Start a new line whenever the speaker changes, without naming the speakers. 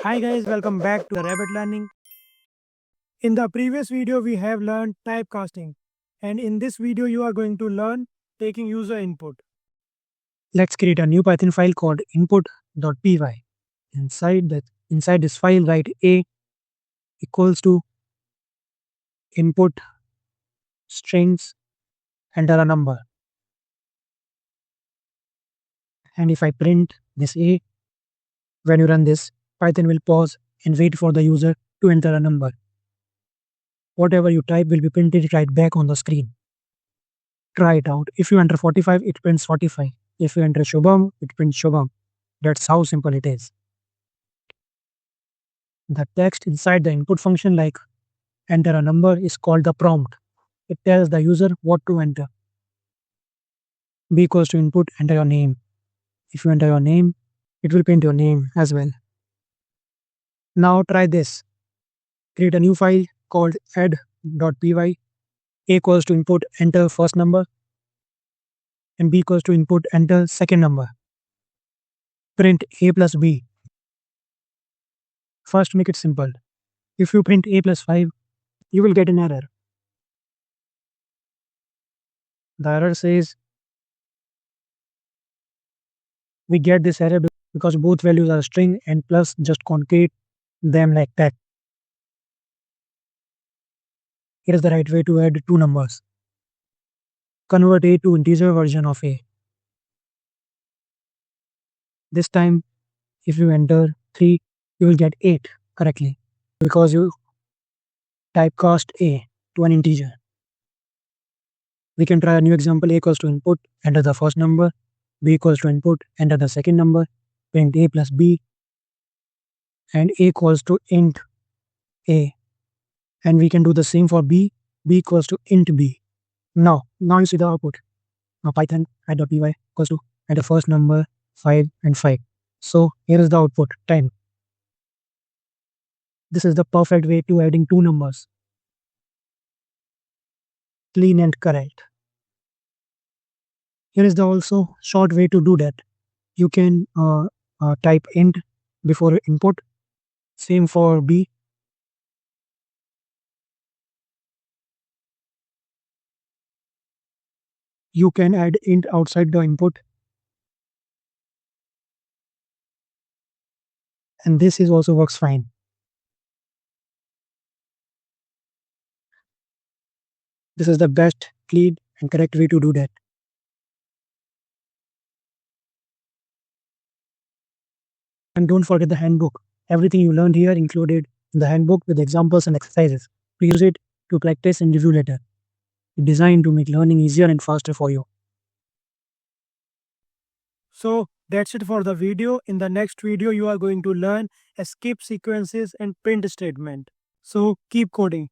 Hi guys, welcome back to the Rabbit Learning. In the previous video, we have learned typecasting, and in this video, you are going to learn taking user input. Let's create a new Python file called input.py. Inside this file, write a equals to input strings, enter a number. And if I print this a, when you run this, Python will pause and wait for the user to enter a number. Whatever you type will be printed right back on the screen. Try it out. If you enter 45, it prints 45. If you enter Shubham, it prints Shubham. That's how simple it is. The text inside the input function, like enter a number, is called the prompt. It tells the user what to enter. B equals to input, enter your name. If you enter your name, it will print your name as well. Now try this. Create a new file called add.py. A equals to input, enter first number. And B equals to input, enter second number. Print A plus B. First, make it simple. If you print A plus 5, you will get an error. The error says we get this error because both values are string and plus just concate them like that. Here is the right way to add two numbers. Convert A to integer version of A. This time, if you enter 3, you will get 8 correctly because you typecast A to an integer. We can try a new example. A equals to input, enter the first number. B equals to input, enter the second number. Print A plus B. And A equals to int A. And we can do the same for B. B equals to int B. Now you see the output. Now Python add.py equals to enter first number 5 and 5. So here is the output 10. This is the perfect way to adding two numbers. Clean and correct. Here is the also short way to do that. You can type int before input. Same for B. You can add int outside the input. And this is also works fine. This is the best, clean and correct way to do that. And don't forget the handbook. Everything you learned here included in the handbook with examples and exercises. Please use it to practice and review later. It's designed to make learning easier and faster for you. So that's it for the video. In the next video, you are going to learn escape sequences and print statement. So keep coding.